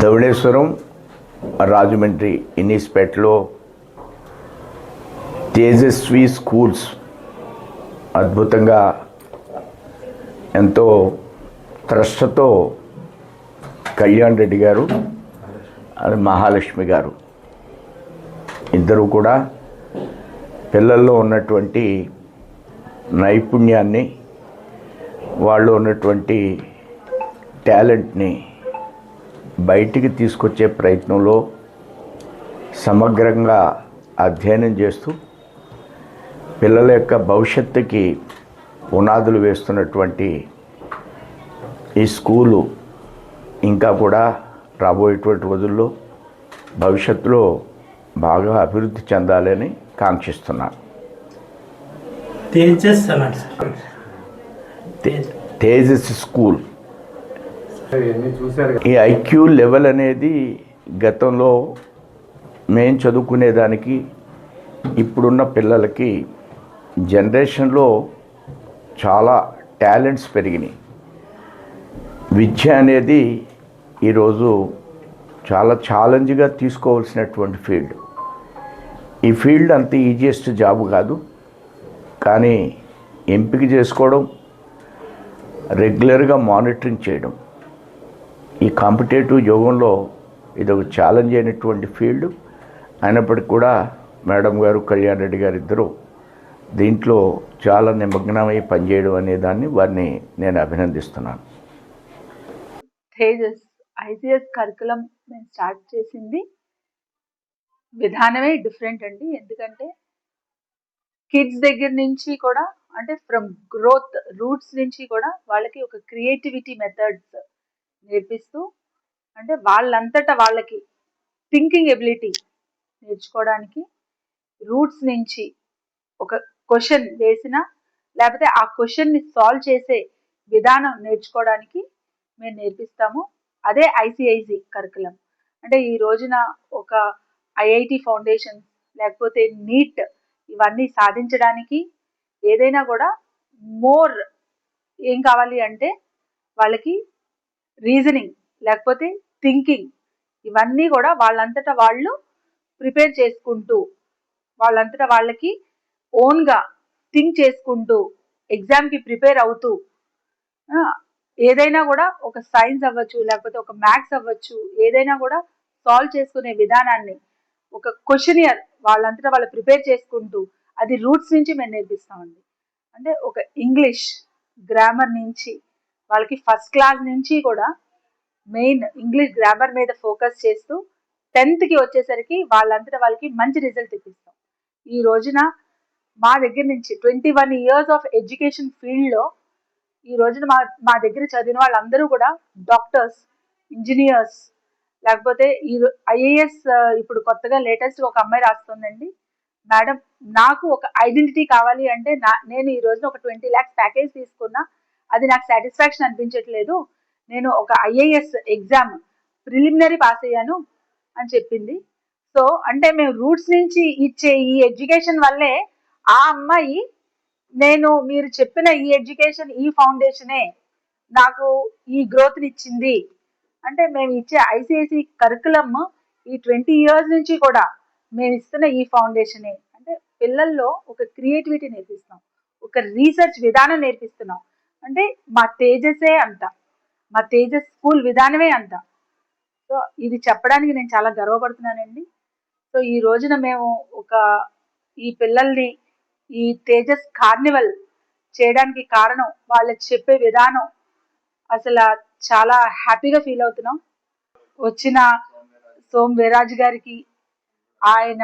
Dhavaleswaram Rajahmundry ఇన్నిస్పేటలో Tejaswi schools అద్భుతంగా ఎంతో త్రష్టతో కళ్యాణ్ రెడ్డి గారు అది మహాలక్ష్మి గారు ఇద్దరు కూడా పిల్లల్లో ఉన్నటువంటి నైపుణ్యాన్ని వాళ్ళు ఉన్నటువంటి టాలెంట్ని బయటికి తీసుకొచ్చే ప్రయత్నంలో సమగ్రంగా అధ్యయనం చేస్తూ పిల్లల యొక్క భవిష్యత్తుకి పునాదులు వేస్తున్నటువంటి ఈ స్కూలు ఇంకా కూడా రాబోయేటువంటి రోజుల్లో భవిష్యత్తులో బాగా అభివృద్ధి చెందాలని కాంక్షిస్తున్నాను. తేజస్ స్కూల్ ఈ ఐక్యూ లెవెల్ అనేది గతంలో మేము చదువుకునేదానికి ఇప్పుడున్న పిల్లలకి జనరేషన్లో చాలా టాలెంట్స్ పెరిగినాయి. విద్య అనేది ఈరోజు చాలా ఛాలెంజ్గా తీసుకోవాల్సినటువంటి ఫీల్డ్. ఈ ఫీల్డ్ అంత ఈజియెస్ట్ జాబ్ కాదు, కానీ ఎంపిక చేసుకోవడం, రెగ్యులర్గా మానిటరింగ్ చేయడం, ఈ కాంపిటేటివ్ యుగంలో ఇది ఒక ఛాలెంజ్ అయినటువంటి ఫీల్డ్. అయినప్పటికీ కూడా మేడం గారు, కళ్యాణ్ రెడ్డి గారు ఇద్దరు దీంట్లో చాలా నిమగ్నమై పనిచేయడం అనే దాన్ని వారిని నేను అభినందిస్తున్నాను. తేజస్ ఐసీఎస్ కరికులం మేము స్టార్ట్ చేసింది విధానమే డిఫరెంట్ అండి. ఎందుకంటే కిడ్స్ దగ్గర నుంచి కూడా, అంటే ఫ్రమ్ గ్రోత్ రూట్స్ నుంచి కూడా వాళ్ళకి ఒక క్రియేటివిటీ మెథడ్స్ నేర్పిస్తూ, అంటే వాళ్ళంతటా వాళ్ళకి థింకింగ్ ఎబిలిటీ నేర్చుకోవడానికి రూట్స్ నుంచి ఒక క్వశ్చన్ వేసినా లేకపోతే ఆ క్వశ్చన్ని సాల్వ్ చేసే విధానం నేర్చుకోవడానికి మేము నేర్పిస్తాము. అదే ఐసిఐసి కరికులం. అంటే ఈ రోజున ఒక ఐఐటి ఫౌండేషన్ లేకపోతే నీట్ ఇవన్నీ సాధించడానికి ఏదైనా కూడా మోర్ ఏం కావాలి అంటే వాళ్ళకి రీజనింగ్ లేకపోతే థింకింగ్ ఇవన్నీ కూడా వాళ్ళంతటా వాళ్ళు ప్రిపేర్ చేసుకుంటూ, వాళ్ళంతటా వాళ్ళకి ఓన్గా థింక్ చేసుకుంటూ, ఎగ్జామ్కి ప్రిపేర్ అవుతూ, ఏదైనా కూడా ఒక సైన్స్ అవ్వచ్చు లేకపోతే ఒక మ్యాథ్స్ అవ్వచ్చు, ఏదైనా కూడా సాల్వ్ చేసుకునే విధానాన్ని ఒక క్వశ్చనియర్ వాళ్ళంతటా వాళ్ళు ప్రిపేర్ చేసుకుంటూ, అది రూట్స్ నుంచి మేము నేర్పిస్తామండి. అంటే ఒక ఇంగ్లీష్ గ్రామర్ నుంచి వాళ్ళకి ఫస్ట్ క్లాస్ నుంచి కూడా మెయిన్ ఇంగ్లీష్ గ్రామర్ మీద ఫోకస్ చేస్తూ 10th వచ్చేసరికి వాళ్ళంతటా వాళ్ళకి మంచి రిజల్ట్ ఇప్పిస్తాం. ఈ రోజున మా దగ్గర నుంచి 21 years ఆఫ్ ఎడ్యుకేషన్ ఫీల్డ్లో ఈ రోజున మా దగ్గర చదివిన వాళ్ళందరూ కూడా డాక్టర్స్, ఇంజనీర్స్, లేకపోతే ఈ ఐఏఎస్. ఇప్పుడు కొత్తగా లేటెస్ట్ ఒక అమ్మాయి రాస్తుందండి, మేడం నాకు ఒక ఐడెంటిటీ కావాలి అంటే నేను ఈ రోజున ఒక 20 lakhs ప్యాకేజ్ తీసుకున్నా, అది నాకు సాటిస్ఫాక్షన్ అనిపించట్లేదు, నేను ఒక ఐఏఎస్ ఎగ్జామ్ ప్రిలిమినరీ పాస్ అయ్యాను అని చెప్పింది. సో అంటే మేము రూట్స్ నుంచి ఇచ్చే ఈ ఎడ్యుకేషన్ వల్లే ఆ అమ్మాయి, నేను మీరు చెప్పిన ఈ ఎడ్యుకేషన్, ఈ ఫౌండేషనే నాకు ఈ గ్రోత్ని ఇచ్చింది అంటే మేము ఇచ్చే ఐసిఐసి కరికులమ్ ఈ 20 years నుంచి కూడా మేము ఇస్తున్న ఈ ఫౌండేషనే. అంటే పిల్లల్లో ఒక క్రియేటివిటీ నేర్పిస్తున్నాం, ఒక రీసెర్చ్ విధానం నేర్పిస్తున్నాం. అంటే మా తేజసే అంత, మా తేజస్ స్కూల్ విధానమే అంత. సో ఇది చెప్పడానికి నేను చాలా గర్వపడుతున్నానండి. సో ఈ రోజున మేము ఈ పిల్లల్ని ఈ తేజస్ కార్నివల్ చేయడానికి కారణం వాళ్ళకి చెప్పే విధానం, అసలు చాలా హ్యాపీగా ఫీల్ అవుతున్నాం. వచ్చిన సోమ్ వీర్రాజు గారికి, ఆయన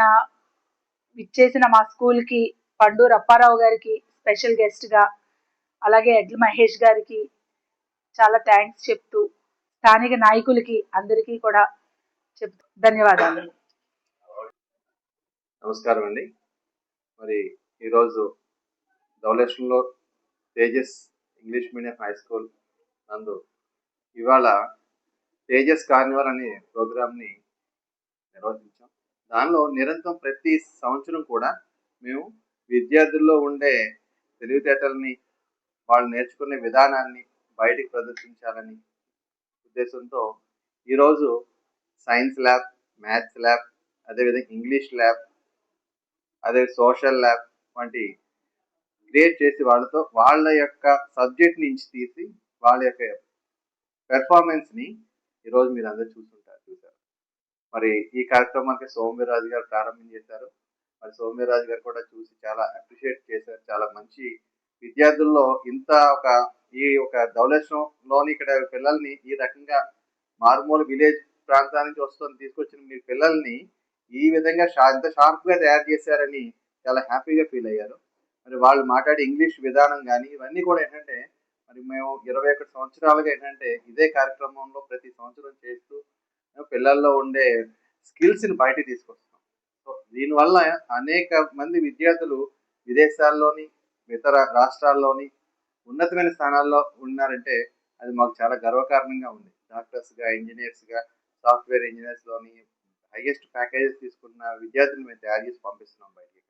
ఇచ్చేసిన మా స్కూల్కి పండూరు అప్పారావు గారికి స్పెషల్ గెస్ట్గా, అలాగే ఎడ్ల మహేష్ గారికి చాలా థ్యాంక్స్ చెప్తూ, స్థానిక నాయకులకి అందరికీ కూడా చెప్తూ ధన్యవాదాలు. నమస్కారం అండి. మరి ఈరోజు ధవళేశ్వరంలో Tejas English medium high school నందు ఇవాళ తేజస్ కార్నివల్ అనే ప్రోగ్రామ్ని నిర్వహించాం. దానిలో నిరంతరం ప్రతి సంవత్సరం కూడా మేము విద్యార్థుల్లో ఉండే తెలివితేటల్ని, వాళ్ళు నేర్చుకునే విధానాన్ని బయటికి ప్రదర్శించాలని ఉద్దేశంతో ఈరోజు సైన్స్ ల్యాబ్, మ్యాథ్స్ ల్యాబ్, అదేవిధంగా ఇంగ్లీష్ ల్యాబ్, అదే సోషల్ ల్యాబ్ వంటి క్రియేట్ చేసి వాళ్ళతో వాళ్ళ యొక్క సబ్జెక్ట్ నుంచి తీసి వాళ్ళ యొక్క పెర్ఫార్మెన్స్ని ఈరోజు మీరు అందరూ చూసారు. మరి ఈ కార్యక్రమానికి సౌమ్యరాజు గారు ప్రారంభం చేశారు. మరి సౌమ్యరాజు గారు కూడా చూసి చాలా అప్రిషియేట్ చేశారు. చాలా మంచి విద్యార్థుల్లో ఇంత ఒక ధవళేశ్వరంలోని ఇక్కడ పిల్లల్ని ఈ రకంగా మారుమూల విలేజ్ ప్రాంతాల నుంచి తీసుకొచ్చిన మీ పిల్లల్ని ఈ విధంగా ఇంత షార్ప్గా తయారు చేశారని చాలా హ్యాపీగా ఫీల్ అయ్యారు. మరి వాళ్ళు మాట్లాడే ఇంగ్లీష్ విధానం కానీ ఇవన్నీ కూడా ఏంటంటే మరి మేము 21 సంవత్సరాలుగా ఏంటంటే ఇదే కార్యక్రమంలో ప్రతి సంవత్సరం చేస్తూ పిల్లల్లో ఉండే స్కిల్స్ని బయటికి తీసుకొస్తున్నాం. సో దీనివల్ల అనేక మంది విద్యార్థులు విదేశాల్లోని ఇతర రాష్ట్రాల్లోని ఉన్నతమైన స్థానాల్లో ఉన్నారంటే అది మాకు చాలా గర్వకారణంగా ఉంది. డాక్టర్స్గా, ఇంజనీర్స్గా, సాఫ్ట్వేర్ ఇంజనీర్స్లోని హైయెస్ట్ ప్యాకేజెస్ తీసుకున్న విద్యార్థులు మేము తయారు చేసి పంపిస్తున్నాం బయటికి.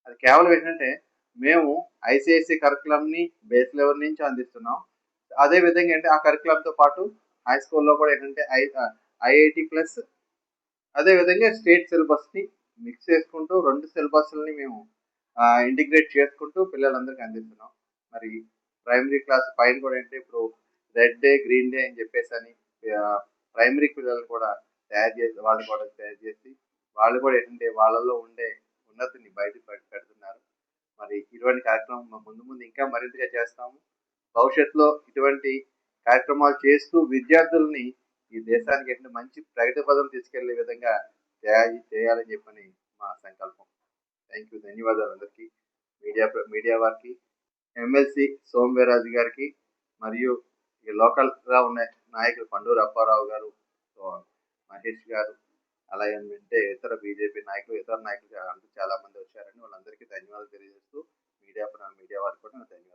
అది కేవలం ఏంటంటే మేము ఐసిఐసి కరికులంని బేస్ లెవెల్ నుంచి అందిస్తున్నాం. అదే విధంగా అంటే ఆ కరికులంతో పాటు హై స్కూల్లో కూడా ఏంటంటే ఐఐటి ప్లస్ అదేవిధంగా స్టేట్ సిలబస్ని మిక్స్ చేసుకుంటూ 2 సిలబస్లని మేము ఇంటిగ్రేట్ చేసుకుంటూ పిల్లలందరికీ అందిస్తున్నాం. మరి ప్రైమరీ క్లాస్ పైన కూడా అంటే ఇప్పుడు రెడ్ డే, గ్రీన్ డే అని చెప్పేసి ప్రైమరీ పిల్లలు కూడా వాళ్ళు కూడా తయారు చేసి వాళ్ళు కూడా ఏంటంటే వాళ్ళలో ఉండే ఉన్నతిని బయట పెడుతున్నారు. మరి ఇటువంటి కార్యక్రమం ముందు ఇంకా మరింతగా చేస్తాము. భవిష్యత్తులో ఇటువంటి కార్యక్రమాలు చేస్తూ విద్యార్థుల్ని ఈ దేశానికి ఎట్లా మంచి ప్రగతి పదం తీసుకెళ్లే విధంగా చేయాలని చెప్పని మా సంకల్పం. Thank you. ధన్యవాదాలు అందరికీ, మీడియా వారికి, ఎమ్మెల్సీ సోమవీర్రాజు గారికి, మరియు ఈ లోకల్గా ఉన్న నాయకులు పండూరు అప్పారావు గారు, మహేష్ గారు, అలాగే అంటే ఇతర బీజేపీ నాయకులు, ఇతర నాయకులు చాలా మంది వచ్చారని వాళ్ళందరికీ ధన్యవాదాలు తెలియజేస్తూ మీడియా వారికి కూడా ధన్యవాదాలు.